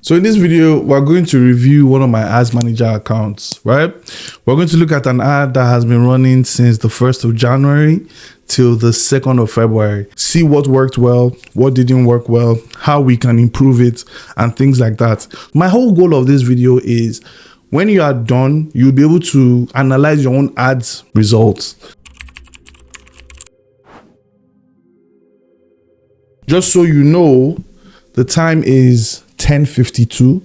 So in this video, we're going to review one of my ads manager accounts, right? We're going to look at an ad that has been running since the 1st of January till the 2nd of February. See what worked well, what didn't work well, how we can improve it, and things like that. My whole goal of this video is when you are done, you'll be able to analyze your own ads results. Just so you know, the time is 10:52.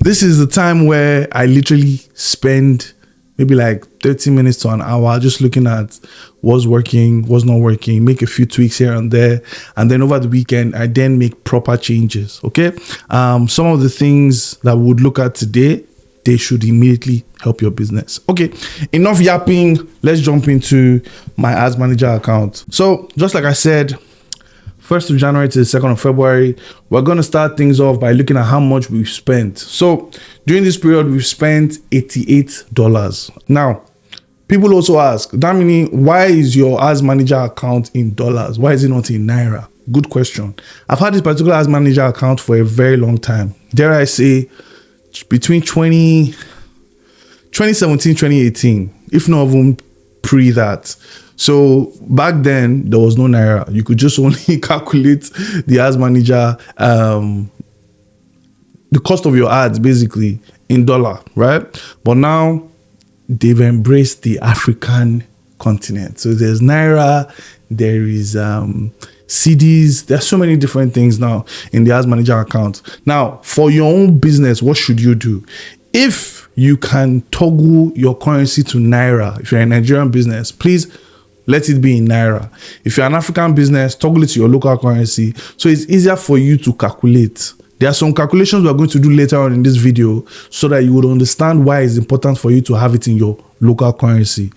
This is the time where I literally spend maybe like 30 minutes to an hour just looking at what's working, what's not working, make a few tweaks here and there. And then over the weekend, I then make proper changes, okay? Some of the things that we would look at today, they should immediately help your business. Okay, enough yapping. Let's jump into my ads manager account. So just like I said, 1st of January to the 2nd of February, we're going to start things off by looking at how much we've spent. So during this period, we've spent $88. Now, people also ask, Damini, why is your ads manager account in dollars? Why is it not in Naira? Good question. I've had this particular ads manager account for a very long time. Dare I say, between 2017, 2018, if not even pre that. So back then there was no Naira. You could just only calculate the ads manager, the cost of your ads basically in dollar, right? But now they've embraced the African continent. So there's Naira, there is CDs. There's so many different things now in the ads manager account. Now, for your own business, what should you do? If you can toggle your currency to Naira, if you're a Nigerian business, please let it be in Naira. If you're an African business, toggle it to your local currency so it's easier for you to calculate. There are some calculations we're going to do later on in this video so that you would understand why it's important for you to have it in your local currency.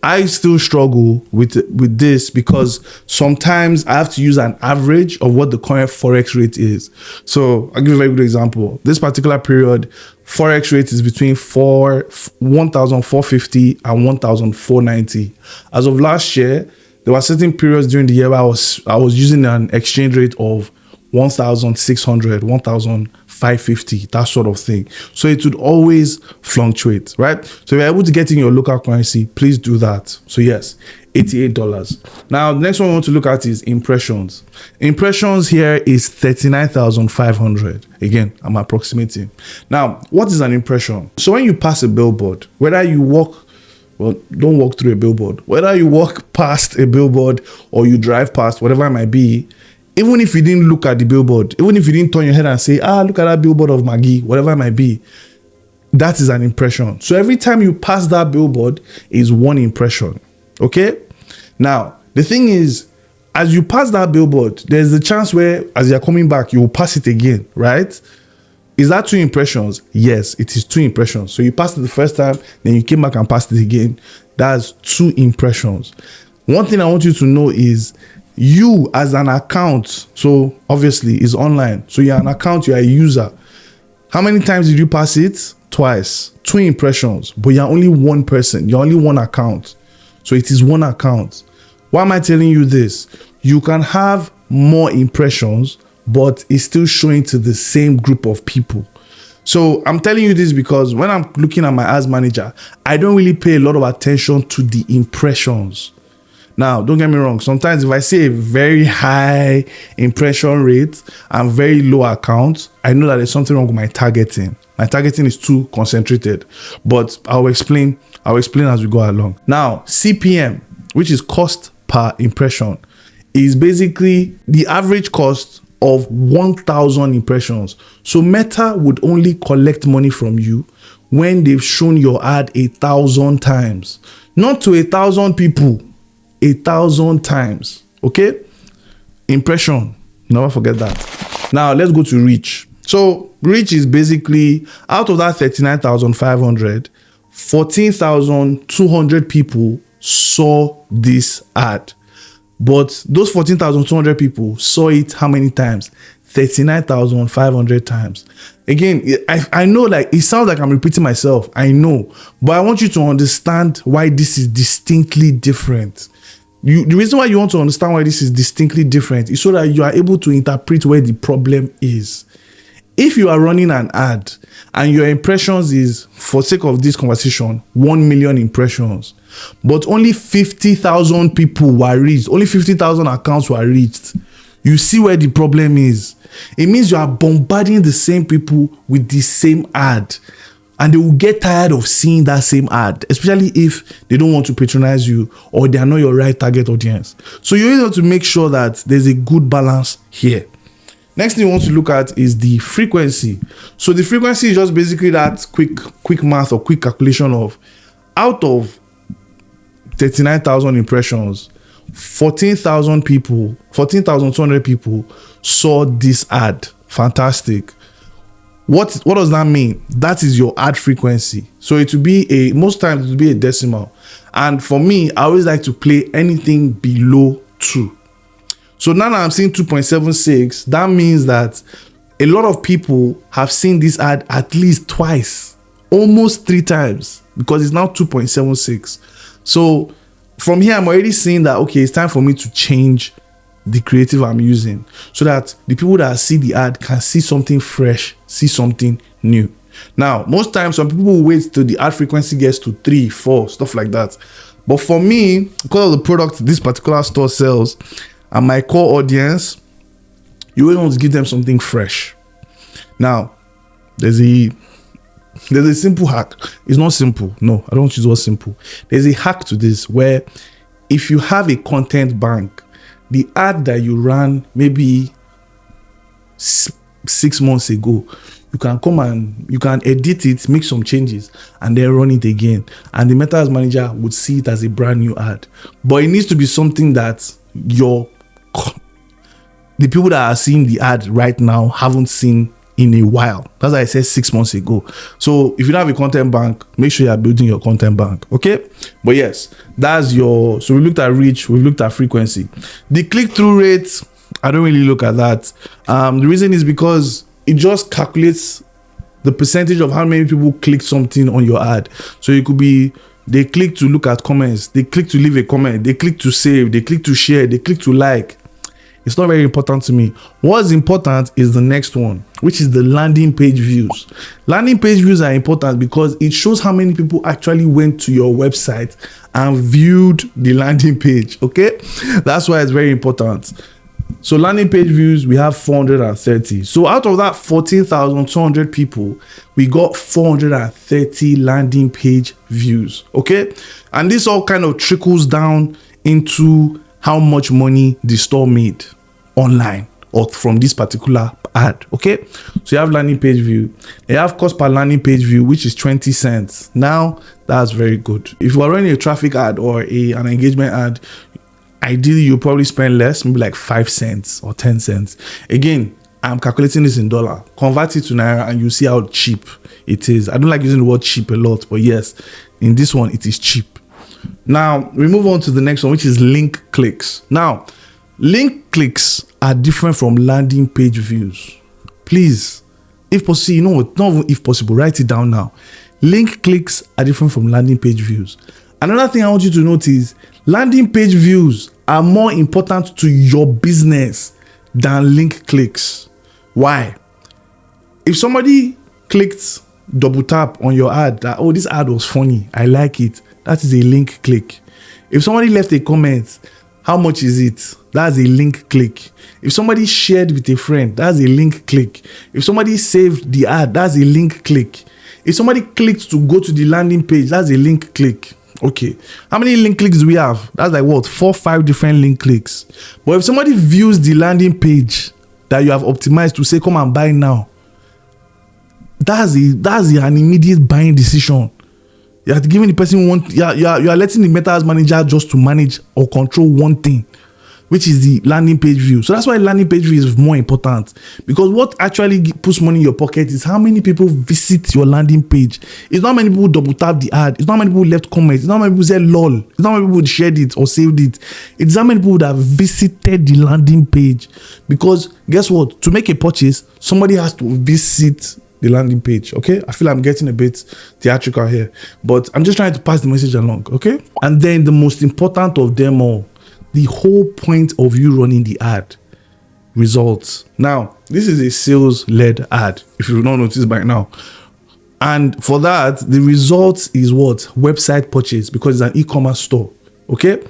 I still struggle with this because sometimes I have to use an average of what the current Forex rate is. So I'll give you a very good example. This particular period, Forex rate is between 1,450 and 1,490. As of last year, there were certain periods during the year where I was using an exchange rate of 1,600, 1,550, that sort of thing. So it would always fluctuate, right? So if you're able to get in your local currency, please do that. So yes, $88. Now, the next one we want to look at is impressions. Impressions here is 39,500. Again, I'm approximating. Now, what is an impression? So when you pass a billboard, whether you walk, well, don't walk through a billboard, whether you walk past a billboard or you drive past, whatever it might be, even if you didn't look at the billboard, even if you didn't turn your head and say, look at that billboard of Maggie, whatever it might be, that is an impression. So every time you pass that billboard is one impression, okay? Now, the thing is, as you pass that billboard, there's a chance where as you're coming back, you will pass it again, right? Is that 2 impressions? Yes, it is 2 impressions. So you passed it the first time, then you came back and passed it again. That's 2 impressions. One thing I want you to know is you as an account, so obviously it's online, so you're an account, you're a user. How many times did you pass it? Twice. 2 impressions, but you're only one person, you're only one account, so it is one account. Why am I telling you this? You can have more impressions, but it's still showing to the same group of people. So I'm telling you this because when I'm looking at my ads manager, I don't really pay a lot of attention to the impressions. Now, don't get me wrong. Sometimes if I see a very high impression rate and very low account, I know that there's something wrong with my targeting. My targeting is too concentrated, but I'll explain as we go along. Now, CPM, which is cost per impression, is basically the average cost of 1,000 impressions. So Meta would only collect money from you when they've shown your ad 1,000 times, not to 1,000 people. 1,000 times, okay? Impression, never forget that. Now let's go to reach. So reach is basically out of that 39,500, 14,200 people saw this ad. But those 14,200 people saw it how many times? 39,500 times. Again, I know, like, it sounds like I'm repeating myself, I know, but I want you to understand why this is distinctly different. The reason why you want to understand why this is distinctly different is so that you are able to interpret where the problem is. If you are running an ad and your impressions is, for sake of this conversation, 1 million impressions, but only 50,000 people were reached, only 50,000 accounts were reached, you see where the problem is. It means you are bombarding the same people with the same ad, and they will get tired of seeing that same ad, especially if they don't want to patronize you or they are not your right target audience. So you always have to make sure that there's a good balance here. Next thing you want to look at is the frequency. So the frequency is just basically that quick math or quick calculation of, out of 39,000 impressions, 14,200 people saw this ad. Fantastic. What does that mean? That is your ad frequency. So it will be most times it will be a decimal. And for me, I always like to play anything below 2. So now that I'm seeing 2.76, that means that a lot of people have seen this ad at least twice, almost 3 times, because it's now 2.76. So from here, I'm already seeing that, okay, it's time for me to change the creative I'm using so that the people that see the ad can see something fresh, see something new. Now, most times, some people will wait till the ad frequency gets to 3, 4, stuff like that. But for me, because of the product this particular store sells, and my core audience, you always want to give them something fresh. Now, there's a simple hack. It's not simple. No, I don't use the word simple. There's a hack to this where if you have a content bank, the ad that you ran maybe 6 months ago, you can come and you can edit it, make some changes, and then run it again. And the Meta Ads Manager would see it as a brand new ad. But it needs to be something that the people that are seeing the ad right now haven't seen in a while. That's why I said 6 months ago. So if you don't have a content bank, make sure you are building your content bank. Okay. But yes, that's your, so we looked at reach, we looked at frequency. The click-through rate, I don't really look at that. The reason is because it just calculates the percentage of how many people click something on your ad. So it could be they click to look at comments, they click to leave a comment, they click to save, they click to share, they click to like. It's not very important to me. What's important is the next one, which is the landing page views. Landing page views are important because it shows how many people actually went to your website and viewed the landing page. Okay, that's why it's very important. So landing page views, we have 430. So out of that 14,200 people, we got 430 landing page views. Okay, and this all kind of trickles down into how much money the store made online or from this particular ad. Okay, so you have landing page view, you have cost per landing page view, which is 20 cents. Now that's very good. If you are running a traffic ad or an engagement ad, ideally you probably spend less, maybe like 5 cents or 10 cents. Again, I'm calculating this in dollar. Convert it to naira and you see how cheap it is. I don't like using the word cheap a lot, but yes, in this one it is cheap. Now we move on to the next one, which is link clicks. Now, link clicks are different from landing page views. Please, if possible, you know what? Not even if possible, write it down now. Link clicks are different from landing page views. Another thing I want you to note is landing page views are more important to your business than link clicks. Why? If somebody clicked double tap on your ad that, oh, this ad was funny, I like it, that is a link click. If somebody left a comment, how much is it? That's a link click. If somebody shared with a friend, that's a link click. If somebody saved the ad, that's a link click. If somebody clicked to go to the landing page, that's a link click. Okay, how many link clicks do we have? That's like what, 4, 5 different link clicks. But if somebody views the landing page that you have optimized to say come and buy now, that's an immediate buying decision. You are giving the person one. You are letting the Meta Ads Manager just to manage or control one thing, which is the landing page view. So that's why landing page view is more important, because what actually puts money in your pocket is how many people visit your landing page. It's not many people double tap the ad. It's not many people left comments. It's not many people said lol. It's not many people shared it or saved it. It's how many people that visited the landing page. Because guess what? To make a purchase, somebody has to visit the landing page. Okay, I feel I'm getting a bit theatrical here, but I'm just trying to pass the message along. Okay, and then the most important of them all, the whole point of you running the ad results. Now, this is a sales-led ad, if you've not noticed by now. And for that, the result is what? Website purchase, because it's an e-commerce store. Okay?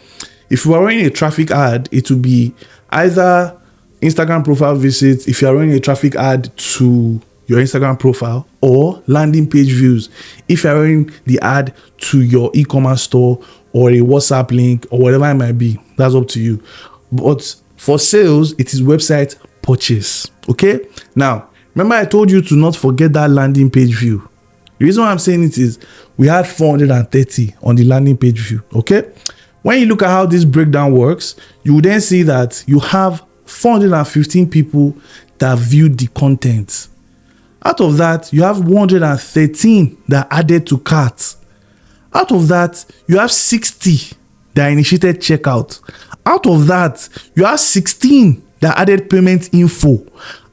If you are running a traffic ad, it will be either Instagram profile visits, if you are running a traffic ad to your Instagram profile, or landing page views if you are running the ad to your e-commerce store or a WhatsApp link or whatever it might be. That's up to you. But for sales, it is website purchase. Okay? Now, remember I told you to not forget that landing page view. The reason why I'm saying it is we had 430 on the landing page view. Okay? When you look at how this breakdown works, you will then see that you have 415 people that viewed the content. Out of that, you have 113 that added to cart. Out of that, you have 60 that initiated checkout. Out of that, you have 16 that added payment info.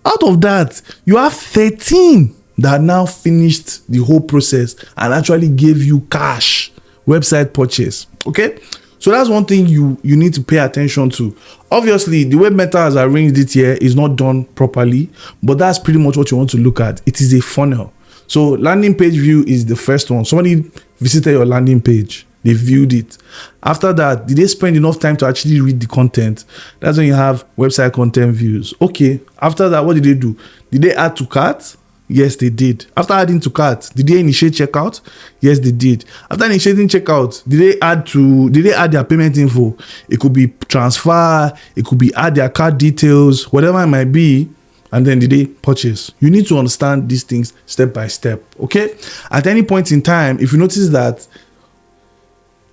Out of that, you have 13 that now finished the whole process and actually gave you cash, website purchase. Okay? So that's one thing you need to pay attention to. Obviously, the way Meta has arranged it here is not done properly, but that's pretty much what you want to look at. It is a funnel. So landing page view is the first one. Somebody visited your landing page. They viewed it. After that, did they spend enough time to actually read the content? That's when you have website content views. Okay. After that, what did they do? Did they add to cart? Yes, they did. After adding to cart, did they initiate checkout? Yes, they did. After initiating checkout, did they add their payment info? It could be transfer, it could be add their card details, whatever it might be. And then did they purchase? You need to understand these things step by step. Okay? At any point in time, if you notice that,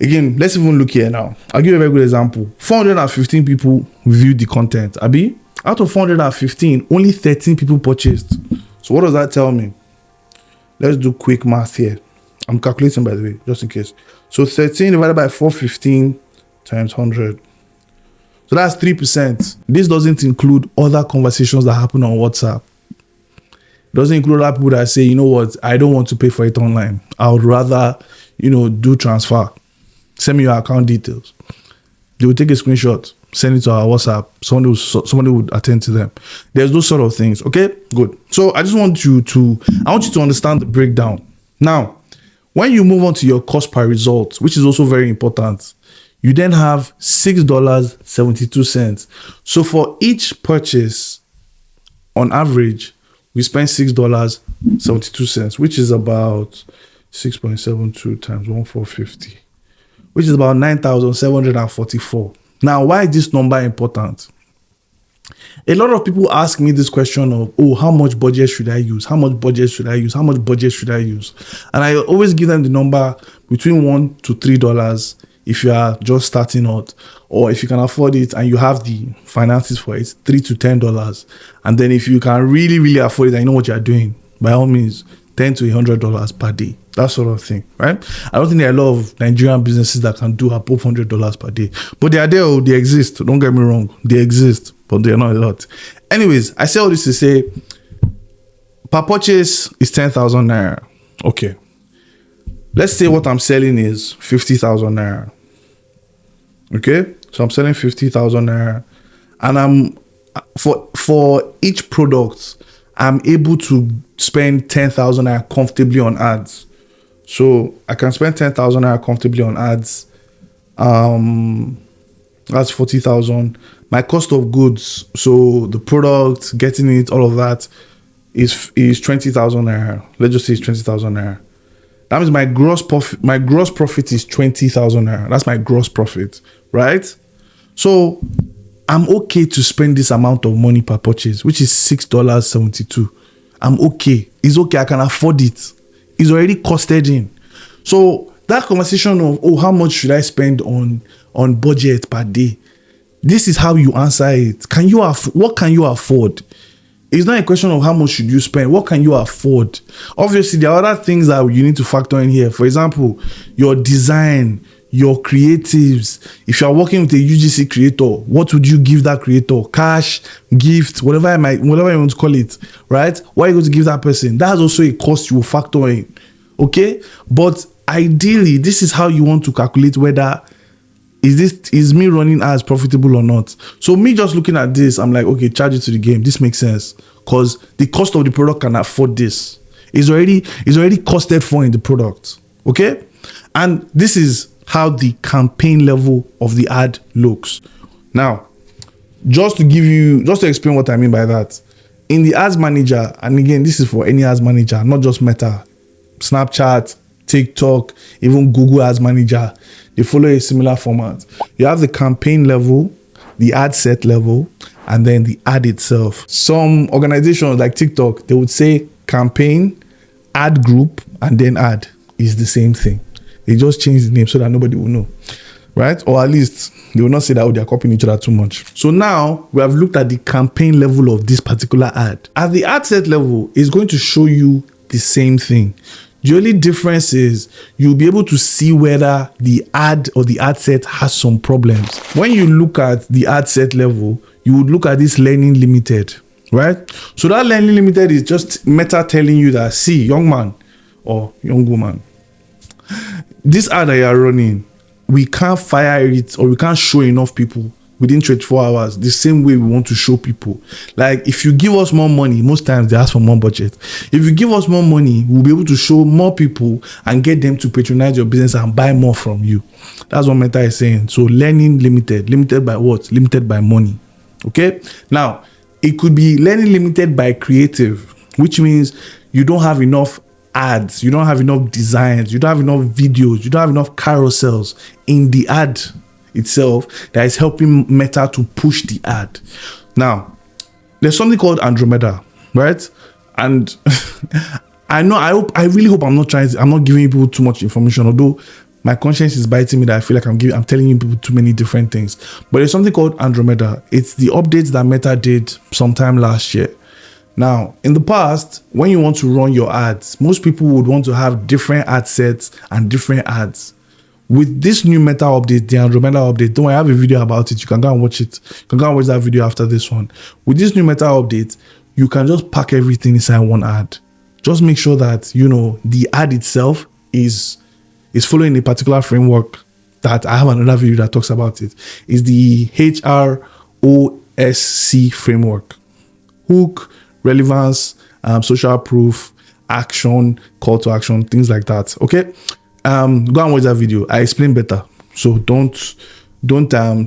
again, let's even look here now. I'll give you a very good example. 415 people viewed the content. Abi, out of 415, only 13 people purchased. So what does that tell me? Let's do quick math here. I'm calculating, by the way, just in case. So 13 divided by 415 times 100. So that's 3%. This doesn't include other conversations that happen on WhatsApp. It doesn't include other people that say, you know what, I don't want to pay for it online. I would rather, do transfer. Send me your account details. They will take a screenshot, send it to our WhatsApp. Somebody would attend to them. There's those sort of things. Okay, good. So I want you to understand the breakdown. Now, when you move on to your cost per result, which is also very important, you then have $6.72. So for each purchase, on average, we spend $6.72, which is about 6.72 times 1,450, which is about 9,744. Now, why is this number important? A lot of people ask me this question of, how much budget should I use? How much budget should I use? How much budget should I use? And I always give them the number between $1 to $3 if you are just starting out, or if you can afford it and you have the finances for it, $3 to $10. And then if you can really, really afford it and you know what you're doing, by all means, $10 to $100 per day. That sort of thing, right? I don't think there are a lot of Nigerian businesses that can do above $100 per day. But they are there, they exist. Don't get me wrong. They exist, but they're not a lot. Anyways, I say all this to say, per purchase is 10,000 naira. Okay. Let's say what I'm selling is 50,000 naira. Okay? So I'm selling 50,000 naira. And I'm, for each product, I'm able to spend 10,000 naira comfortably on ads. So I can spend 10,000 naira comfortably on ads. That's 40,000. My cost of goods, so the product, getting it, all of that, is 20,000 naira. Let's just say it's 20,000 naira. That means my gross profit is 20,000 naira. That's my gross profit, right? So I'm okay to spend this amount of money per purchase, which is $6.72. I'm okay. It's okay. I can afford it. It's already costed in. So that conversation of, how much should I spend on budget per day? This is how you answer it. What can you afford? It's not a question of how much should you spend. What can you afford? Obviously, there are other things that you need to factor in here. For example, your design, your creatives. If you are working with a UGC creator, what would you give that creator? Cash, gift, whatever you want to call it, right? What are you going to give that person? That's also a cost you will factor in, okay? But ideally, this is how you want to calculate whether is me running ads profitable or not? So me just looking at this, I'm like, okay, charge it to the game. This makes sense because the cost of the product can afford this. It's already costed for in the product. Okay, and this is how the campaign level of the ad looks. Now, just to explain what I mean by that, in the ads manager, and again, this is for any ads manager, not just Meta, Snapchat, TikTok, even Google Ads Manager, they follow a similar format. You have the campaign level, the ad set level, and then the ad itself. Some organizations like TikTok, they would say campaign, ad group, and then ad is the same thing. They just change the name so that nobody will know, right? Or at least they will not say that they're copying each other too much. So now we have looked at the campaign level of this particular ad. At the ad set level, it's going to show you the same thing. The only difference is you'll be able to see whether the ad or the ad set has some problems. When you look at the ad set level, you would look at this learning limited, right? So that learning limited is just Meta telling you that, see, young man or young woman, this ad that you are running, we can't fire it or we can't show enough people within 24 hours the same way we want to show people. Like if you give us more money, most times they ask for more budget. If you give us more money, we'll be able to show more people and get them to patronize your business and buy more from you. That's what Meta is saying. So learning limited. Limited by what? Limited by money. Okay? Now, it could be learning limited by creative, which means you don't have enough ads, you don't have enough designs, you don't have enough videos, you don't have enough carousels in the ad itself that is helping Meta to push the ad. Now, there's something called Andromeda, right? And I really hope I'm not giving people too much information, although my conscience is biting me that I feel like I'm telling you people too many different things. But there's something called Andromeda. It's the updates that Meta did sometime last year. Now, in the past, when you want to run your ads, most people would want to have different ad sets and different ads. With this new Meta update, the Andromeda update, don't worry, I have a video about it. You can go and watch it. You can go and watch that video after this one. With this new Meta update, you can just pack everything inside one ad. Just make sure that, the ad itself is following a particular framework that I have another video that talks about it. It's the HROSC framework. Hook, relevance, social proof, action, call to action, things like that. Okay? Go and watch that video. I explain better. So don't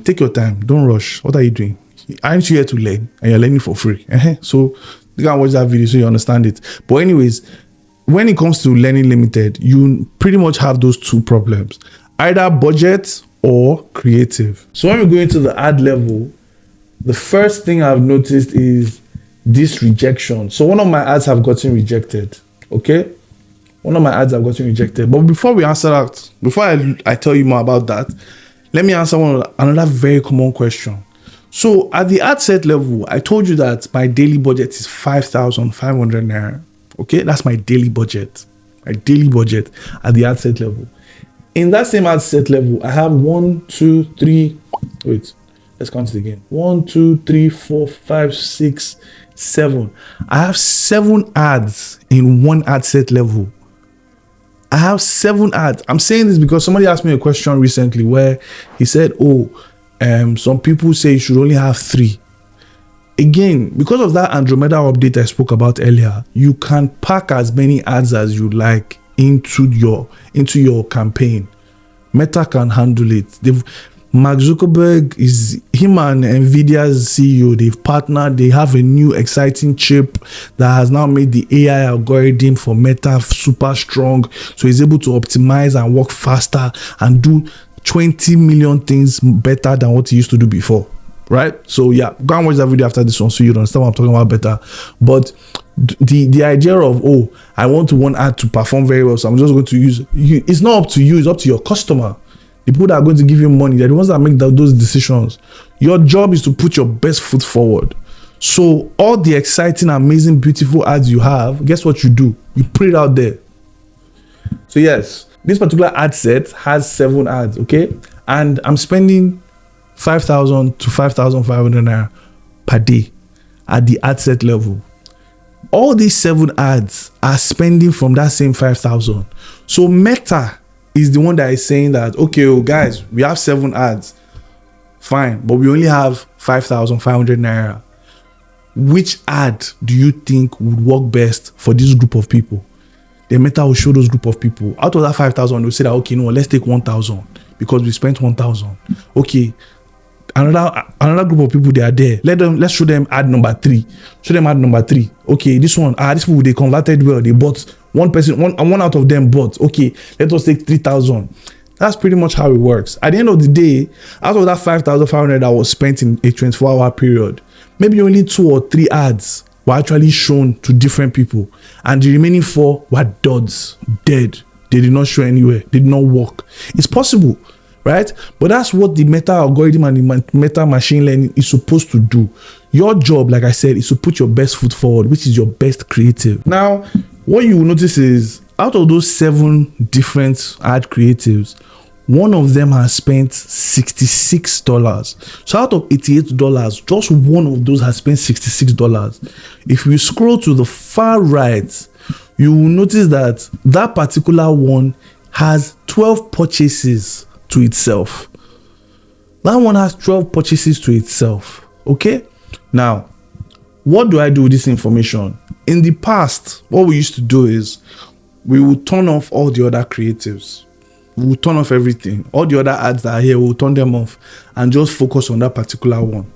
take your time. Don't rush. What are you doing? Aren't you here to learn? And you're learning for free. So go and watch that video so you understand it. But anyways, when it comes to learning limited, you pretty much have those two problems. Either budget or creative. So when we go into the ad level, the first thing I've noticed is this rejection. So one of my ads have gotten rejected. Okay? One of my ads have gotten rejected. But before we answer that, before I tell you more about that, let me answer another very common question. So at the ad set level, I told you that my daily budget is 5,500 naira. Okay, that's my daily budget. My daily budget at the ad set level. In that same ad set level, I have 1, 2, 3. Wait, let's count it again. 1, 2, 3, 4, 5, 6, 7. I have 7 ads in one ad set level. I have 7 ads. I'm saying this because somebody asked me a question recently where he said, some people say you should only have 3. Again, because of that Andromeda update I spoke about earlier, you can pack as many ads as you like into your campaign. Meta can handle it. Mark Zuckerberg him and Nvidia's CEO, they've partnered. They have a new exciting chip that has now made the AI algorithm for Meta super strong. So he's able to optimize and work faster and do 20 million things better than what he used to do before. Right? So yeah, go and watch that video after this one so you understand what I'm talking about better. But the idea of, I want one ad to perform very well, so I'm just going to use you. It's not up to you, it's up to your customer. The people that are going to give you money, they're the ones that make those decisions. Your job is to put your best foot forward. So all the exciting, amazing, beautiful ads you have, guess what you do? You put it out there. So yes, this particular ad set has 7 ads, okay? And I'm spending 5,000 to 5,500 naira per day at the ad set level. All these 7 ads are spending from that same 5,000. So Meta is the one that is saying that, okay, oh guys, we have 7 ads, fine, but we only have 5,500 naira. Which ad do you think would work best for this group of people? The Meta will show those group of people. Out of that 5,000, they'll say that, okay, no, let's take 1,000 because we spent 1,000. Okay, another group of people, they are there. Let's show them ad number 3. Show them ad number 3. Okay, this one, these people, they converted well. They bought, one out of them bought. Okay, let us take 3,000. That's pretty much how it works. At the end of the day, out of that 5,500 that was spent in a 24-hour period, maybe only 2 or 3 ads were actually shown to different people, and the remaining 4 were duds, dead. They did not show anywhere. They did not work. It's possible, right? But that's what the meta algorithm and the meta machine learning is supposed to do. Your job, like I said, is to put your best foot forward, which is your best creative. Now, what you will notice is, out of those 7 different ad creatives, one of them has spent $66. So out of $88, just one of those has spent $66. If you scroll to the far right, you will notice that that particular one has 12 purchases to itself. That one has 12 purchases to itself. Okay? Now, what do I do with this information? In the past, what we used to do is we would turn off all the other creatives. We'll turn off everything. All the other ads that are here, we'll turn them off and just focus on that particular one.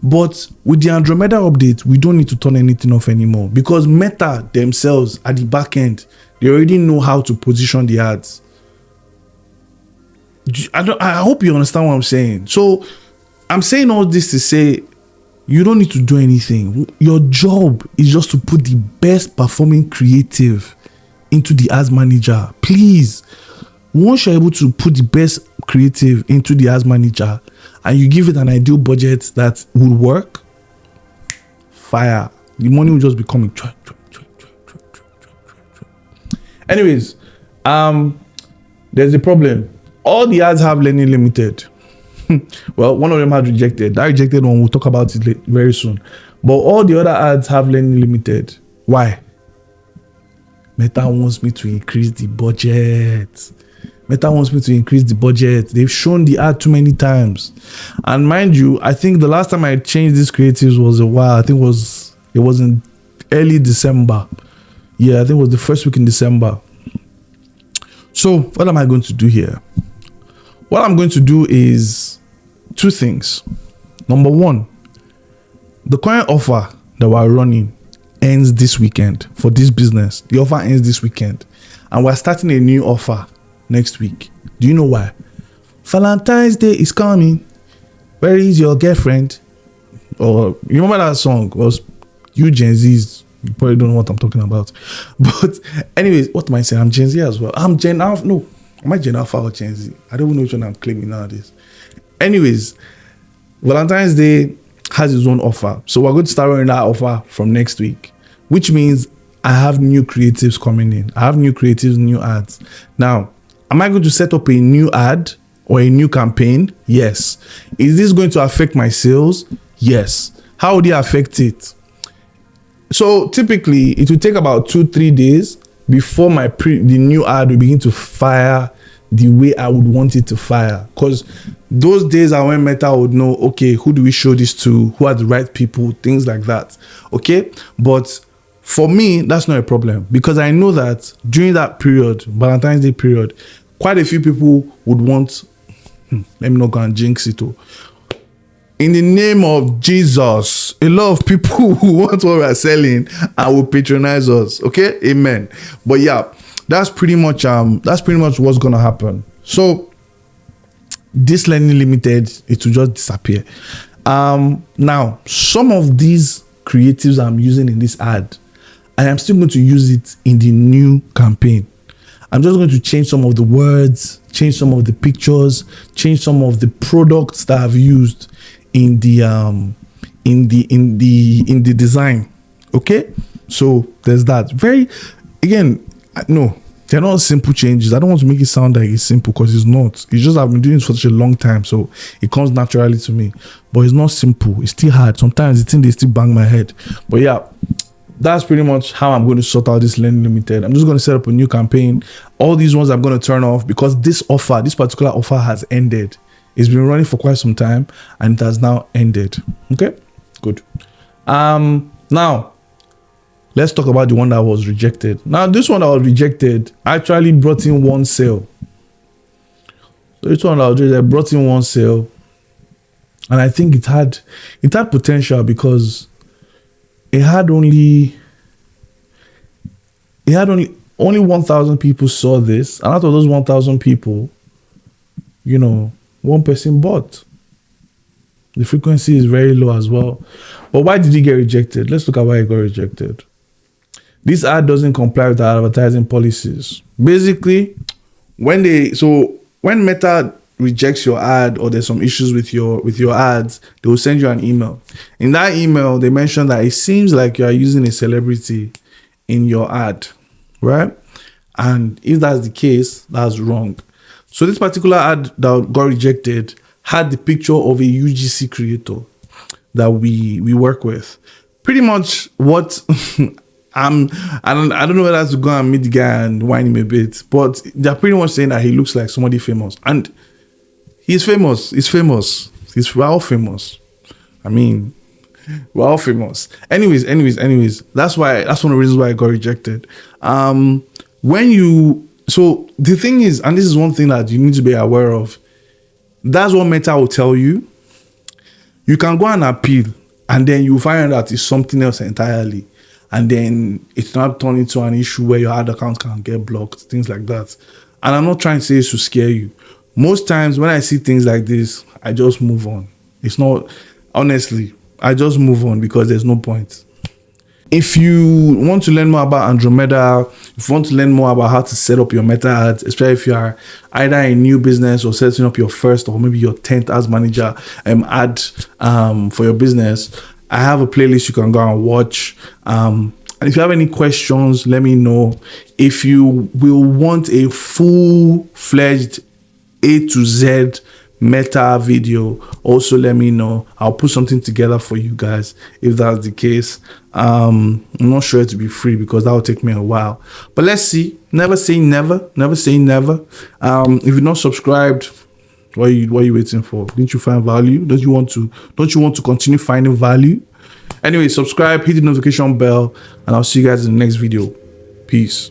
But with the Andromeda update, we don't need to turn anything off anymore, because Meta themselves at the back end, they already know how to position the ads. I hope you understand what I'm saying. So I'm saying all this to say, you don't need to do anything. Your job is just to put the best performing creative into the ads manager. Please. Once you're able to put the best creative into the ads manager and you give it an ideal budget that will work, fire. The money will just be coming. Anyways, there's a problem. All the ads have learning limited. Well, one of them has rejected. That rejected one, we'll talk about it very soon. But all the other ads have learning limited. Why? Meta wants me to increase the budget. Meta wants me to increase the budget. They've shown the ad too many times. And mind you, I think the last time I changed these creatives was a while. I think it was in early December. Yeah, I think it was the first week in December. So what am I going to do here? What I'm going to do is 2 things. Number 1, the current offer that we're running ends this weekend for this business. The offer ends this weekend. And we're starting a new offer next week. Do you know why? Valentine's Day is coming. Where is your girlfriend? Or you remember that song? It was you Gen Zs. You probably don't know what I'm talking about. But anyways, what am I saying? I'm Gen Z as well. I'm Gen Alpha. No, am I Gen Alpha or Gen Z? I don't even know which one I'm claiming nowadays. Anyways, Valentine's Day has its own offer. So we're going to start running that offer from next week, which means I have new creatives coming in. I have new creatives, new ads. Now, am I going to set up a new ad or a new campaign? Yes. Is this going to affect my sales? Yes. How would it affect it? So typically, it will take about 2-3 days before the new ad will begin to fire the way I would want it to fire. Because those days are when Meta would know, okay, who do we show this to? Who are the right people? Things like that. Okay? But for me, that's not a problem, because I know that during that period, Valentine's Day period, quite a few people would want, let me not go and jinx it. In the name of Jesus, a lot of people who want what we're selling and will patronize us. Okay? Amen. But yeah, that's pretty much what's gonna happen. So this learning limited, it will just disappear. Now, some of these creatives I'm using in this ad, I am still going to use it in the new campaign. I'm just going to change some of the words, change some of the pictures, change some of the products that I've used in the design. Okay, so there's that. No, they're not simple changes. I don't want to make it sound like it's simple, because it's not. It's just I've been doing it for such a long time, so it comes naturally to me. But it's not simple. It's still hard. Sometimes the thing they still bang my head. But yeah, that's pretty much how I'm going to sort out this learning limited. I'm just going to set up a new campaign. All these ones I'm going to turn off because this particular offer has ended. It's been running for quite some time and it has now ended. Okay, good. Now let's talk about the one that was rejected. Now this one that was rejected actually brought in one sale. So this one that was rejected brought in one sale, and I think it had potential because it had only 1,000 people saw this, and out of those 1,000 people, you know, one person bought. The frequency is very low as well. But why did it get rejected? Let's look at why it got rejected. This ad doesn't comply with our advertising policies. Basically, when Meta rejects your ad or there's some issues with your ads, they will send you an email. In that email, they mention that it seems like you are using a celebrity in your ad, right? And if that's the case, that's wrong. So this particular ad that got rejected had the picture of a UGC creator that we work with. Pretty much what I don't know whether to go and meet the guy and whine him a bit, but they're pretty much saying that he looks like somebody famous. And he's famous. He's famous. We're all famous. I mean, we're all famous. Anyways, that's one of the reasons why I got rejected. So the thing is, and this is one thing that you need to be aware of, that's what Meta will tell you. You can go and appeal, and then you find out it's something else entirely. And then it's not turned into an issue where your ad account can get blocked, things like that. And I'm not trying to say this to scare you. Most times when I see things like this, I just move on. It's not, honestly, I just move on because there's no point. If you want to learn more about Andromeda, if you want to learn more about how to set up your Meta ads, especially if you are either a new business or setting up your first or maybe your 10th ads manager ad for your business, I have a playlist you can go and watch. And if you have any questions, let me know. If you will want a full-fledged A to Z Meta video, also let me know. I'll put something together for you guys if that's the case. I'm not sure it to be free because that will take me a while, but let's see. Never say never. Never say never. If you're not subscribed, what are you waiting for? Didn't you find value? Don't you want to continue finding value? Anyway, subscribe, hit the notification bell, and I'll see you guys in the next video. Peace.